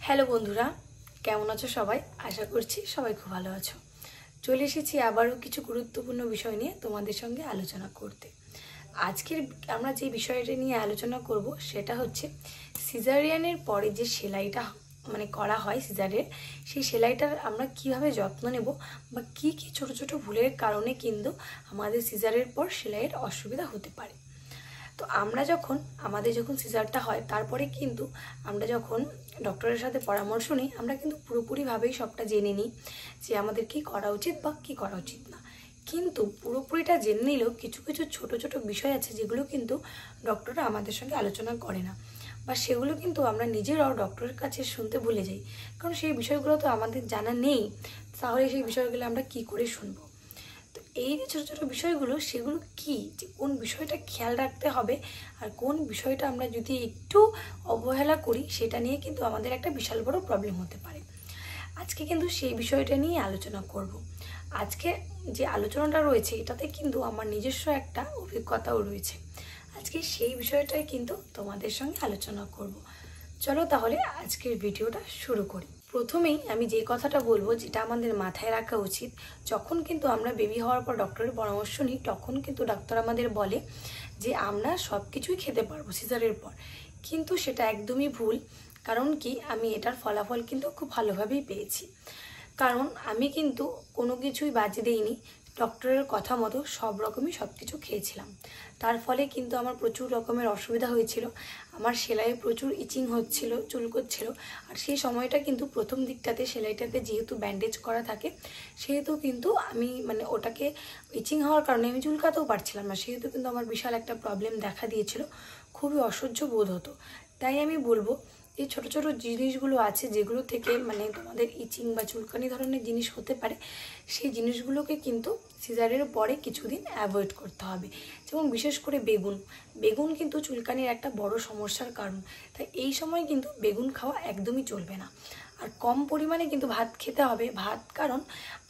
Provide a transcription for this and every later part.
Hello বন্ধুরা, কেমন আছো সবাই? আশা করছি সবাই খুব ভালো আছো। চলে এসেছি আবারও কিছু গুরুত্বপূর্ণ বিষয় নিয়ে তোমাদের সঙ্গে আলোচনা করতে। আজকের আমরা যে বিষয়টা নিয়ে আলোচনা করব সেটা হচ্ছে সিজারিয়ানের পরে যে সেলাইটা করা হয় সিজারের, সেই সেলাইটার আমরা কিভাবে যত্ন নেব বা কি কি ছোট ছোট ভুলের কারণে কিন্তু আমাদের সিজারের পর সেলাইয়ের অসুবিধা হতে পারে। তো আমরা আমাদের যখন সিজারটা হয় তারপরে কিন্তু আমরা যখন ডক্টরের সাথে পরামর্শ নিই, আমরা কিন্তু পুরোপুরিভাবেই সবটা জেনে নিই যে আমাদের কি করা উচিত বা কি করা উচিত না। কিন্তু পুরোপুরিটা জেনে নিলেও কিছু কিছু ছোট ছোট বিষয় আছে যেগুলো কিন্তু ডক্টররা আমাদের সঙ্গে আলোচনা করে না, বা সেগুলো কিন্তু আমরা নিজেরাও ডক্টরের কাছে শুনতে ভুলে যাই, কারণ সেই বিষয়গুলো তো আমাদের জানা নেই। তাহলে সেই বিষয়গুলো আমরা কি করে শুনবো? তো এই যে ছোটো ছোটো বিষয়গুলো, সেগুলো কি, যে কোন বিষয়টা খেয়াল রাখতে হবে আর কোন বিষয়টা আমরা যদি একটু অবহেলা করি সেটা নিয়ে কিন্তু আমাদের একটা বিশাল বড় প্রবলেম হতে পারে। আজকে কিন্তু সেই বিষয়টা নিয়ে আলোচনা করব। আজকে যে আলোচনাটা রয়েছে এটাতে কিন্তু আমার নিজস্ব একটা অভিজ্ঞতাও রয়েছে। আজকে সেই বিষয়টাই কিন্তু তোমাদের সঙ্গে আলোচনা করব। চলো তাহলে আজকের ভিডিওটা শুরু করি। প্রথমেই আমি যে কথাটা বলবো, যেটা আমাদের মাথায় রাখা উচিত, যখন কিন্তু আমরা বেবি হওয়ার পর ডক্টরের পরামর্শ নিই, তখন কিন্তু ডাক্তার আমাদের বলে যে আমরা সব কিছুই খেতে পারবো সিজারের পর, কিন্তু সেটা একদমই ভুল। কারণ কি, আমি এটার ফলাফল কিন্তু খুব ভালোভাবেই পেয়েছি। কারণ আমি কিন্তু কোনো কিছুই বাজে দিইনি, ডক্টরের কথা মতো সব কিছু খেয়েছিলাম। তার ফলে কিন্তু আমার প্রচুর রকমের অসুবিধা হয়েছিল। আমার সেলাইয়ে প্রচুর ইচিং হচ্ছিল, চুলকোচ্ছিল। আর সেই সময়টা কিন্তু প্রথম দিকটাতে সেলাইটাতে যেহেতু ব্যান্ডেজ করা থাকে, সেহেতু কিন্তু আমি ওটাকে ইচিং হওয়ার কারণে আমি চুলকাতেও পারছিলাম না, সেহেতু কিন্তু আমার বিশাল একটা প্রবলেম দেখা দিয়েছিল, খুবই অসহ্য বোধ হতো। তাই আমি বলবো, এই ছোটো ছোটো জিনিসগুলো আছে যেগুলো থেকে তোমাদের ইচিং বা চুলকানি ধরনের জিনিস হতে পারে, সেই জিনিসগুলোকে কিন্তু সিজারের পরে কিছুদিন অ্যাভয়েড করতে হবে। যেমন বিশেষ করে বেগুন কিন্তু চুলকানির একটা বড় সমস্যার কারণ। তাই এই সময় কিন্তু বেগুন খাওয়া একদমই চলবে না। আর কম পরিমাণে কিন্তু ভাত খেতে হবে। কারণ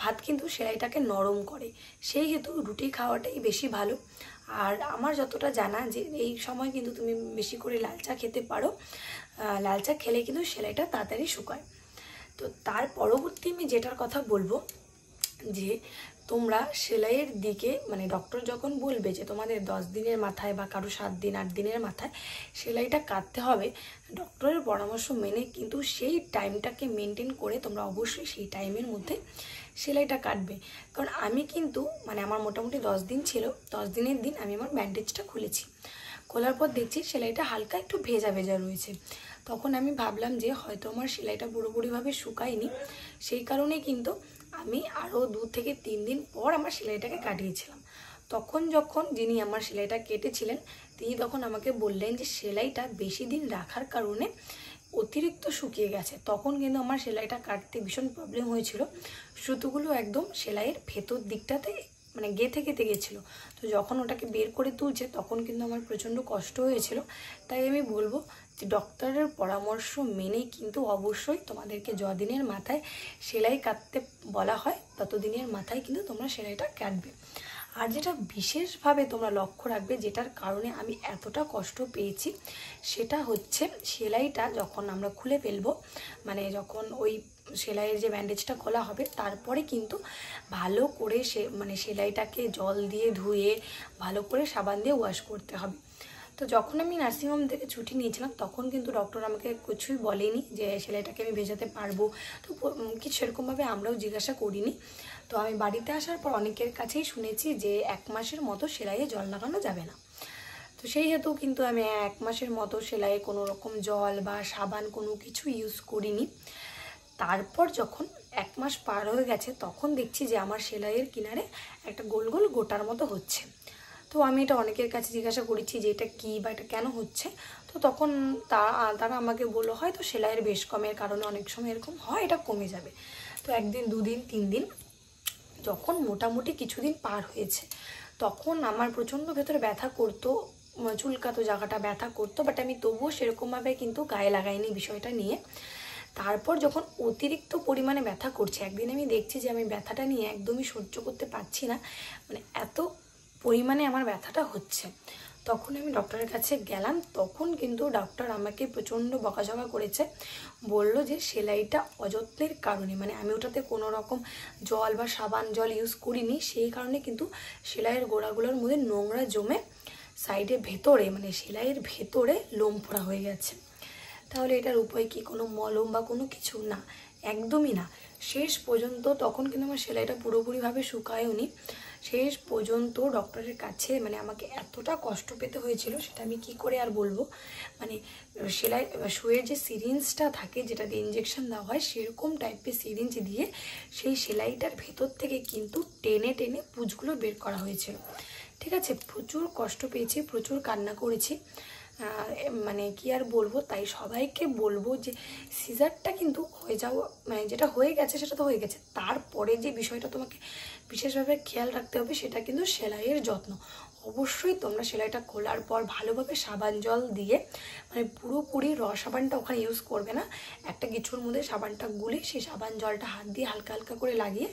ভাত কিন্তু সেলাইটাকে নরম করে, সেই হেতু রুটি খাওয়াটাই বেশি ভালো। আর আমার যতটা জানা, যে এই সময় কিন্তু তুমি বেশি করে লাল চা খেতে পারো। লাল চা খেলে কিন্তু সেলাইটা তাড়াতাড়ি শুকায়। তো তার পরবর্তী আমি যেটার কথা বলবো, যে তোমরা সেলাইয়ের দিকে ডক্টর যখন বলবে যে তোমাদের 10 দিনের মাথায় বা কারো 7 দিন 8 দিনের মাথায় সেলাইটা কাটতে হবে, ডক্টরের পরামর্শ মেনে কিন্তু সেই টাইমটাকে মেনটেন করে তোমরা অবশ্যই সেই টাইমের মধ্যে সেলাইটা কাটবে। কারণ আমি কিন্তু আমার মোটামুটি 10 দিন ছিল, 10 দিনের দিন আমি আমার ব্যান্ডেজটা খুলেছি। খোলার পর দেখছি সেলাইটা হালকা একটু ভেজা ভেজা রয়েছে। তখন আমি ভাবলাম যে হয়তো আমার সেলাইটা পুরোপুরিভাবে শুকায়নি, সেই কারণে কিন্তু আমি আরও 2 থেকে 3 দিন পর আমার সেলাইটাকে কাটিয়েছিলাম। তখন যখন যিনি আমার সেলাইটা কেটেছিলেন, তিনি তখন আমাকে বললেন যে সেলাইটা বেশি দিন রাখার কারণে অতিরিক্ত শুকিয়ে গেছে। তখন কিন্তু আমার সেলাইটা কাটতে ভীষণ প্রবলেম হয়েছিল, সুতোগুলো একদম সেলাইয়ের ভেতর দিকটাতে গেঁথে গেঁথে গেছিলো। তো যখন ওটাকে বের করে তুলছে তখন কিন্তু আমার প্রচণ্ড কষ্ট হয়েছিল। তাই আমি বলবো যে ডক্টরের পরামর্শ মেনে কিন্তু অবশ্যই তোমাদেরকে যদিনের মাথায় সেলাই কাটতে বলা হয় ততদিনের মাথায় কিন্তু তোমরা সেলাইটা কাটবে। আর যেটা বিশেষভাবে তোমরা লক্ষ্য রাখবে, যেটার কারণে আমি এতটা কষ্ট পেয়েছি, সেটা হচ্ছে সেলাইটা যখন আমরা খুলে ফেলবো, যখন ওই সেলাইয়ের যে ব্যান্ডেজটা খোলা হবে, তারপরে কিন্তু ভালো করে সেলাইটাকে জল দিয়ে ধুয়ে ভালো করে সাবান দিয়ে ওয়াশ করতে হবে। তো যখন আমি নার্সিংহোম থেকে ছুটি নিয়েছিলাম তখন কিন্তু ডক্টর আমাকে কিছুই বলেনি যে সেলাইটাকে আমি ভেজাতে পারবো। তো কিছু সেরকমভাবে আমরাও জিজ্ঞাসা করিনি। তো আমি বাড়িতে আসার পর অনেকের কাছেই শুনেছি যে 1 মাসের মতো সেলাইয়ে জল লাগানো যাবে না। তো সেই হেতু কিন্তু আমি 1 মাসের মতো সেলাইয়ে কোনো রকম জল বা সাবান কোনো কিছু ইউজ করিনি। তারপর যখন 1 মাস পার হয়ে গেছে তখন দেখছি যে আমার সেলাইয়ের কিনারে একটা গোল গোল গোটার মতো হচ্ছে। তো আমি এটা অনেকের কাছে জিজ্ঞাসা করেছি যে এটা কী বা এটা কেন হচ্ছে। তো তখন তারা আমাকে বললো হয়তো সেলাইয়ের বেশ কমের কারণে অনেক সময় এরকম হয়, এটা কমে যাবে। তো 1 দিন 2 দিন 3 দিন যখন মোটামুটি কিছুদিন পার হয়েছে, তখন আমার প্রচণ্ড ভেতরে ব্যথা করতো, চুলকাতো, জায়গাটা ব্যথা করতো, বাট আমি তবুও সেরকমভাবে কিন্তু গায়ে লাগাইনি বিষয়টা নিয়ে। তারপর যখন অতিরিক্ত পরিমাণে ব্যথা করছে, একদিন আমি দেখছি যে আমি ব্যথাটা নিয়ে একদমই সহ্য করতে পারছি না, এত পরিমাণে আমার ব্যথাটা হচ্ছে। তখন আমি ডক্টরের কাছে গেলাম। তখন কিন্তু ডক্টর আমাকে প্রচণ্ড বকাঝকা করেছে, বললো যে সেলাইটা অযত্নের কারণে, মানে আমি ওটাতে কোনো রকম জল বা সাবান জল ইউজ করিনি, সেই কারণে কিন্তু সেলাইয়ের গোড়াগুলোর মধ্যে নোংরা জমে সাইডে ভেতরে, মানে সেলাইয়ের ভেতরে লোম ফোড়া হয়ে গেছে। তাহলে এটার উপায় কি? কোনো মলম বা কোনো কিছু না, একদমই না। শেষ পর্যন্ত তখন কিন্তু আমার সেলাইটা পুরোপুরিভাবে শুকায়ওনি। শেষ পর্যন্ত ডক্টরের কাছে মানে আমাকে এতটা কষ্ট পেতে হয়েছিল, সেটা আমি কি করে আর বলবো। মানে সেলাই শুয়ের যে সিরিঞ্জটা থাকে, যেটা দিয়ে ইঞ্জেকশন দেওয়া হয়, সেরকম টাইপের সিরিঞ্জ দিয়ে সেই সেলাইটার ভেতর থেকে কিন্তু টেনে টেনে পুঁজগুলো বের করা হয়েছিল। ঠিক আছে, প্রচুর কষ্ট পেয়েছি, প্রচুর কান্না করেছি, মানে কি আর বলবো। তাই সবাইকে বলবো যে সিজারটা কিন্তু হয়ে যাওয়া, মানে যেটা হয়ে গেছে সেটা তো হয়ে গেছে, তারপরে যে বিষয়টা তোমাকে বিশেষভাবে খেয়াল রাখতে হবে সেটা কিন্তু সেলাইয়ের যত্ন। অবশ্যই তোমরা সেলাইটা খোলার পর ভালোভাবে সাবান জল দিয়ে, মানে পুরোপুরি সাবানটা ওখানে ইউজ করবে না, একটা কিছুর মধ্যে সাবানটা গুলে সেই সাবান জলটা হাত দিয়ে হালকা হালকা করে লাগিয়ে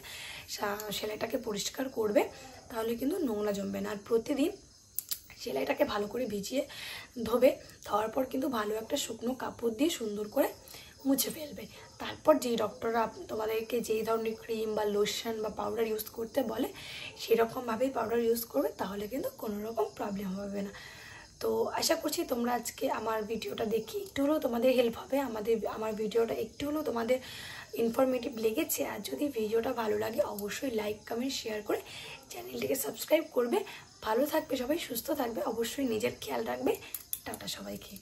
সেলাইটাকে পরিষ্কার করবে, তাহলে কিন্তু নোংরা জমবে না। আর প্রতিদিন সেলাইটাকে ভালো করে ভিজিয়ে ধোবে, ধোয়ার পর কিন্তু ভালো একটা শুকনো কাপড় দিয়ে সুন্দর করে মুছে ফেলবে। তারপর যেই ডক্টররা তোমাদেরকে যেই ধরনের ক্রিম বা লোশন বা পাউডার ইউজ করতে বলে সেরকমভাবেই পাউডার ইউজ করবে, তাহলে কিন্তু কোনো রকম প্রবলেম হবে না। তো আশা করছি তোমরা আজকে আমার ভিডিওটা দেখি একটু হলেও তোমাদের হেল্প হবে, আমার ভিডিওটা একটু হলেও তোমাদের ইনফরমেটিভ লেগেছে। আর যদি ভিডিওটা ভালো লাগে অবশ্যই লাইক কমেন্ট শেয়ার করে চ্যানেলটিকে সাবস্ক্রাইব করবে। ভালো থাকবে সবাই, সুস্থ থাকবে, অবশ্যই নিজের খেয়াল রাখবে। টাটা সবাইকে।